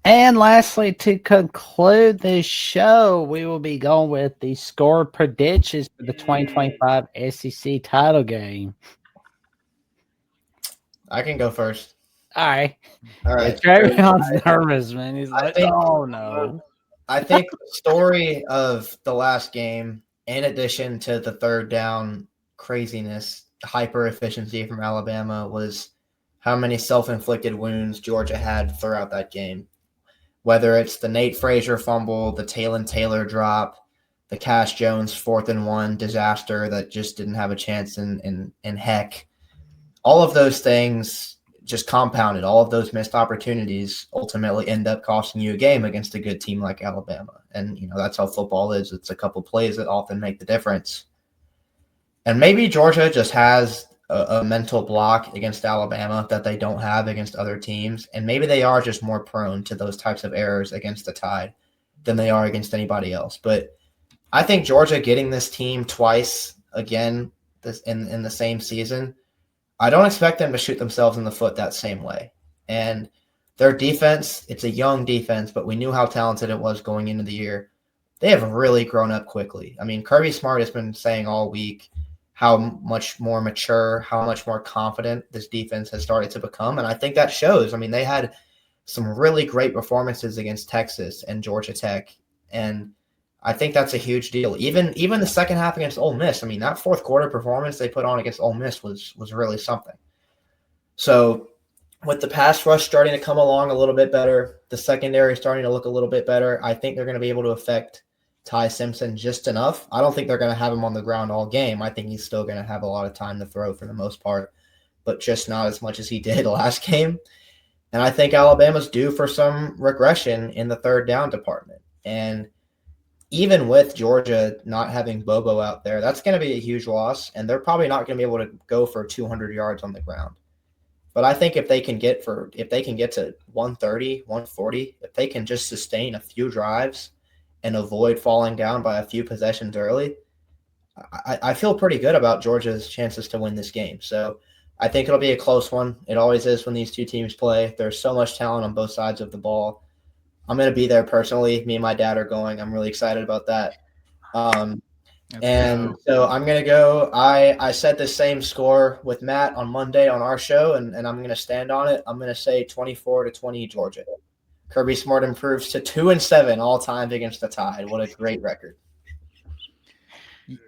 And lastly, to conclude this show, we will be going with the score predictions for the 2025 SEC title game. I can go first. All right. All Yeah, right. Travion's nervous, man. He's I like, think oh no. I think the story of the last game, in addition to the third down craziness, hyper efficiency from Alabama, was how many self-inflicted wounds Georgia had throughout that game. Whether it's the Nate Frazier fumble, the Talon Taylor drop, the Cash Jones 4th-and-1 disaster that just didn't have a chance in heck. All of those things just compounded. All of those missed opportunities ultimately end up costing you a game against a good team like Alabama. And, that's how football is. It's a couple plays that often make the difference. And maybe Georgia just has a mental block against Alabama that they don't have against other teams. And maybe they are just more prone to those types of errors against the Tide than they are against anybody else. But I think Georgia getting this team twice again in the same season, I don't expect them to shoot themselves in the foot that same way. And their defense, it's a young defense, but we knew how talented it was going into the year. They have really grown up quickly. I mean, Kirby Smart has been saying all week how much more mature, how much more confident this defense has started to become. And I think that shows. I mean, they had some really great performances against Texas and Georgia Tech. And I think that's a huge deal. Even the second half against Ole Miss. I mean, that fourth quarter performance they put on against Ole Miss was really something. So with the pass rush starting to come along a little bit better, the secondary starting to look a little bit better, I think they're going to be able to affect Ty Simpson just enough. I don't think they're going to have him on the ground all game. I think he's still going to have a lot of time to throw for the most part, but just not as much as he did last game. And I think Alabama's due for some regression in the third down department. And even with Georgia not having Bobo out there, that's going to be a huge loss, and they're probably not going to be able to go for 200 yards on the ground. But I think if they can get to 130, 140, if they can just sustain a few drives and avoid falling down by a few possessions early, I feel pretty good about Georgia's chances to win this game. So I think it'll be a close one. It always is when these two teams play. There's so much talent on both sides of the ball. I'm going to be there personally. Me and my dad are going. I'm really excited about that. So I'm going to go. I said the same score with Matt on Monday on our show, and I'm going to stand on it. I'm going to say 24-20 Georgia. Kirby Smart improves to 2-7 all time against the Tide. What a great record.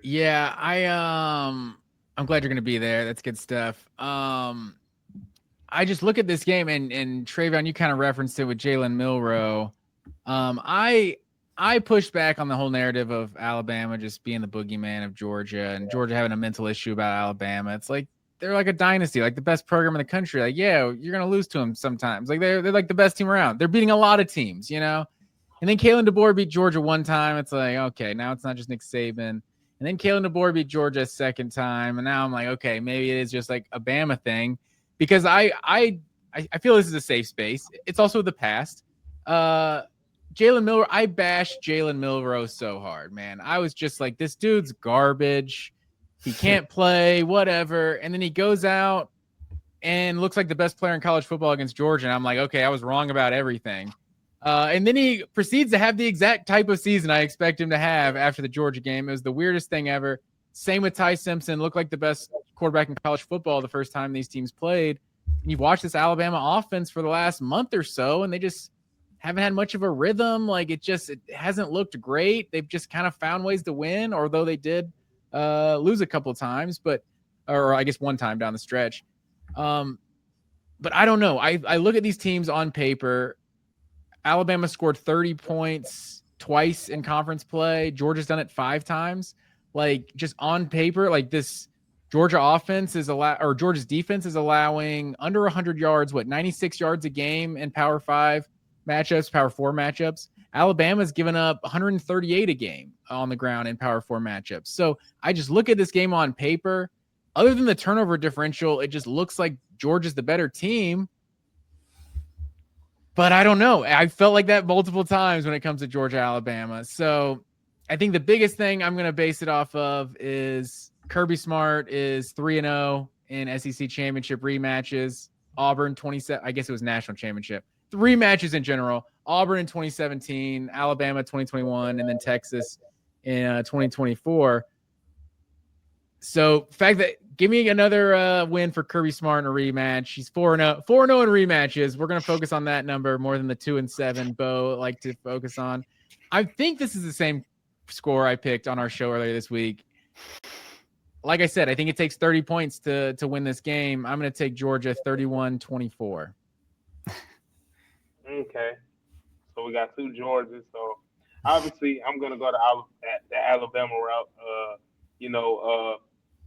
Yeah, I'm glad you're going to be there. That's good stuff. I just look at this game, and Travion, you kind of referenced it with Jalen Milroe. I pushed back on the whole narrative of Alabama just being the boogeyman of Georgia and Georgia having a mental issue about Alabama. It's like they're like a dynasty, like the best program in the country. Like, yeah, you're going to lose to them sometimes. Like they're like the best team around. They're beating a lot of teams, And then Kalen DeBoer beat Georgia one time. It's like, okay, now it's not just Nick Saban. And then Kalen DeBoer beat Georgia a second time. And now I'm like, okay, maybe it is just like a Bama thing. Because I feel this is a safe space. It's also the past. Jalen Milroe, I bashed Jalen Milroe so hard, man. I was just like, this dude's garbage. He can't play, whatever. And then he goes out and looks like the best player in college football against Georgia. And I'm like, okay, I was wrong about everything. And then he proceeds to have the exact type of season I expect him to have after the Georgia game. It was the weirdest thing ever. Same with Ty Simpson. Looked like the best quarterback in college football the first time these teams played. And you've watched this Alabama offense for the last month or so, and they just haven't had much of a rhythm. Like it hasn't looked great. They've just kind of found ways to win, although they did lose a couple of times, or I guess one time down the stretch. But I don't know. I look at these teams on paper. Alabama scored 30 points twice in conference play. Georgia's done it 5 times. Like just on paper, like this Georgia offense Georgia's defense is allowing under 100 yards, 96 yards a game in Power 5 matchups, Power 4 matchups. Alabama's given up 138 a game on the ground in Power 4 matchups. So I just look at this game on paper. Other than the turnover differential, it just looks like Georgia's the better team. But I don't know. I felt like that multiple times when it comes to Georgia, Alabama. So I think the biggest thing I'm going to base it off of is Kirby Smart is 3-0 in SEC championship rematches. Auburn 27, I guess it was national championship. rematches in general. Auburn in 2017, Alabama 2021, and then Texas in 2024. So, fact that give me another win for Kirby Smart in a rematch. He's 4-0 in rematches. We're gonna focus on that number more than the 2-7 Bo like to focus on. I think this is the same score I picked on our show earlier this week. Like I said, I think it takes 30 points to win this game. I'm going to take Georgia 31-24. Okay. So we got 2 Georgias. So obviously, I'm going to go to the Alabama route.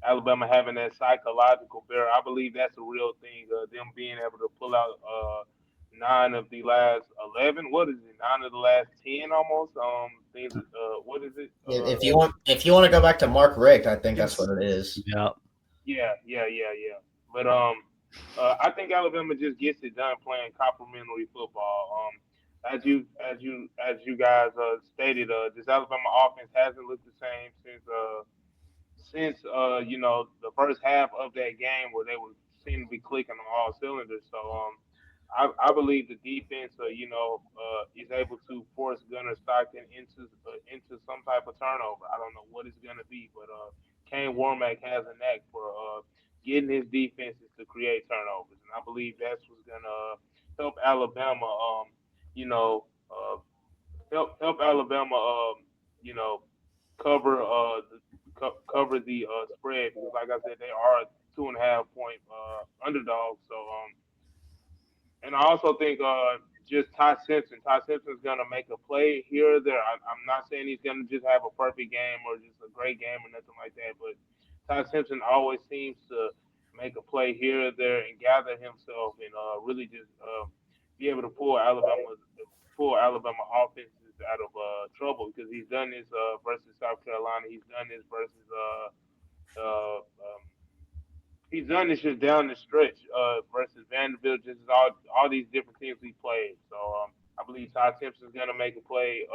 Alabama having that psychological barrier. I believe that's a real thing. Them being able to pull out 9 of the last 11. What is it? 9 of the last 10 almost. Things. What is it? If you want to go back to Mark Richt, I think that's what it is. Yeah. Yeah. But I think Alabama just gets it done playing complementary football. As you guys stated, this Alabama offense hasn't looked the same since the first half of that game where they were seem to be clicking on all cylinders. So I believe the defense is able to force Gunnar Stockton into some type of turnover. I don't know what it's gonna be, but Kane Warmack has a knack for getting his defenses to create turnovers, and I believe that's what's gonna help Alabama. You know, uh, help Alabama. Cover cover the spread because, like I said, they are 2.5 point underdogs. So and I also think just Ty Simpson. Ty Simpson's gonna make a play here or there. I'm not saying he's gonna just have a perfect game or just a great game or nothing like that, but Ty Simpson always seems to make a play here or there and gather himself and really just be able to pull Alabama offenses out of trouble because he's done this versus South Carolina. He's done this versus uh, um, he's done this just down the stretch versus Vanderbilt, just all these different teams he played. So I believe Todd Simpson's gonna make a play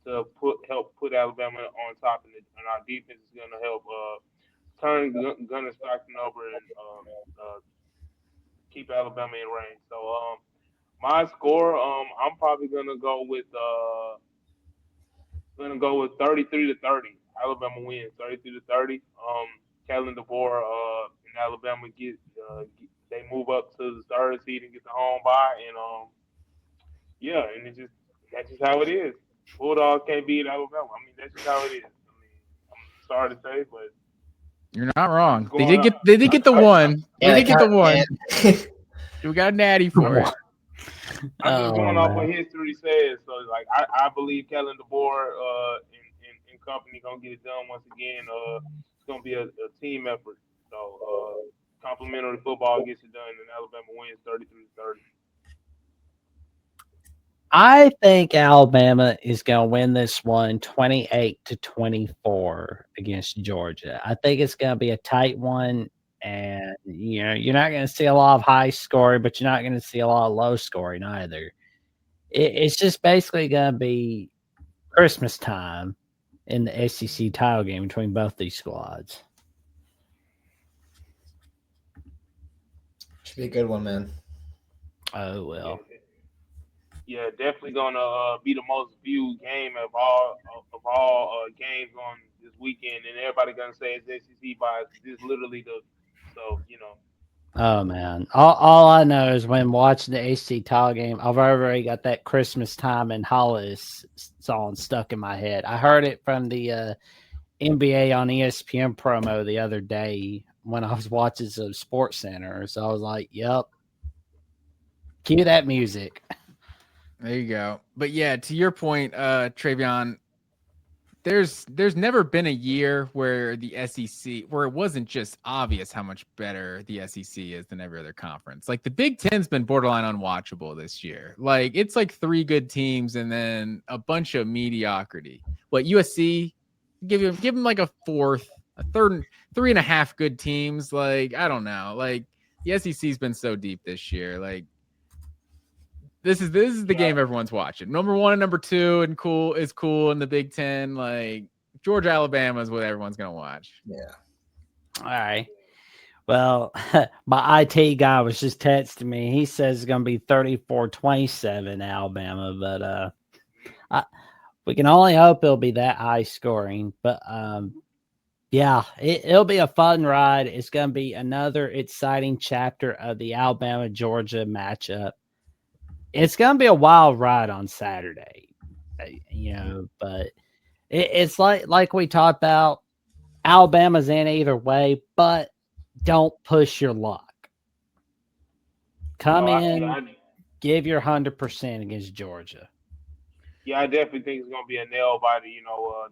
to help put Alabama on top, and our defense is gonna help turn Gunner Stockton over and keep Alabama in range. So my score, I'm probably gonna go with 33-30. Alabama wins 33-30. Kellen DeBoer in Alabama they move up to the third seed and get the home bye, and yeah, and that's just how it is. Bulldogs can't beat Alabama. I mean, that's just how it is. I mean, I'm sorry to say, but You're not wrong. They going did get the one. Yeah, They did get the one. man. We got a natty for it. I'm just going off man. what history says. So, like, I believe Kellen DeBoer and company gonna get it done once again. It's gonna be a team effort. So, complimentary football gets it done, and Alabama wins 33-30. I think Alabama is going to win this one 28-24 against Georgia. I think it's going to be a tight one. And, you're not going to see a lot of high scoring, but you're not going to see a lot of low scoring either. It's just basically going to be Christmas time in the SEC title game between both these squads. Should be a good one, man. Oh, well. Yeah, definitely gonna be the most viewed game of all games on this weekend, and everybody gonna say it's SEC bias. This literally the so Oh, man. All I know is when watching the SEC title game, I've already got that Christmas time and Hollis song stuck in my head. I heard it from the NBA on ESPN promo the other day when I was watching some Sports Center. So I was like, yep. Cue that music. There you go. But yeah, to your point, Travion, there's never been a year where the SEC where it wasn't just obvious how much better the SEC is than every other conference. Like the Big Ten's been borderline unwatchable this year. Like it's like 3 good teams and then a bunch of mediocrity. What USC give them like a third, 3.5 good teams. Like I don't know. Like the SEC's been so deep this year. Like this is the game everyone's watching. Number 1 and number 2 and cool in the Big Ten. Like Georgia, Alabama is what everyone's gonna watch. Yeah. All right. Well, my IT guy was just texting me. He says it's going to be 34-27 Alabama, but we can only hope it'll be that high scoring. But yeah, it'll be a fun ride. It's going to be another exciting chapter of the Alabama-Georgia matchup. It's going to be a wild ride on Saturday, but it's like we talked about. Alabama's in either way, but don't push your luck. Come in, give your 100% against Georgia. Yeah, I definitely think it's gonna be a nail biter.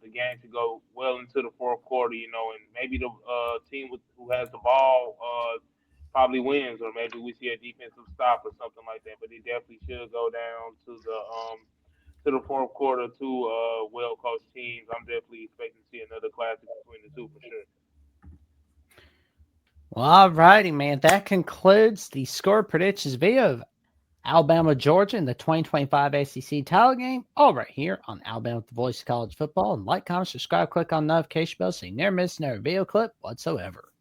The game to go well into the fourth quarter. And maybe the team who has the ball probably wins, or maybe we see a defensive stop or something like that. But it definitely should go down to the fourth quarter. Two well coached teams. I'm definitely expecting to see another classic between the two for sure. Well, all righty, man. That concludes the score predictions video of Alabama, Georgia in the 2025 SEC title game. All right here on Alabama, the voice of college football. And like, comment, subscribe, click on the notification bell so you never miss another video clip whatsoever.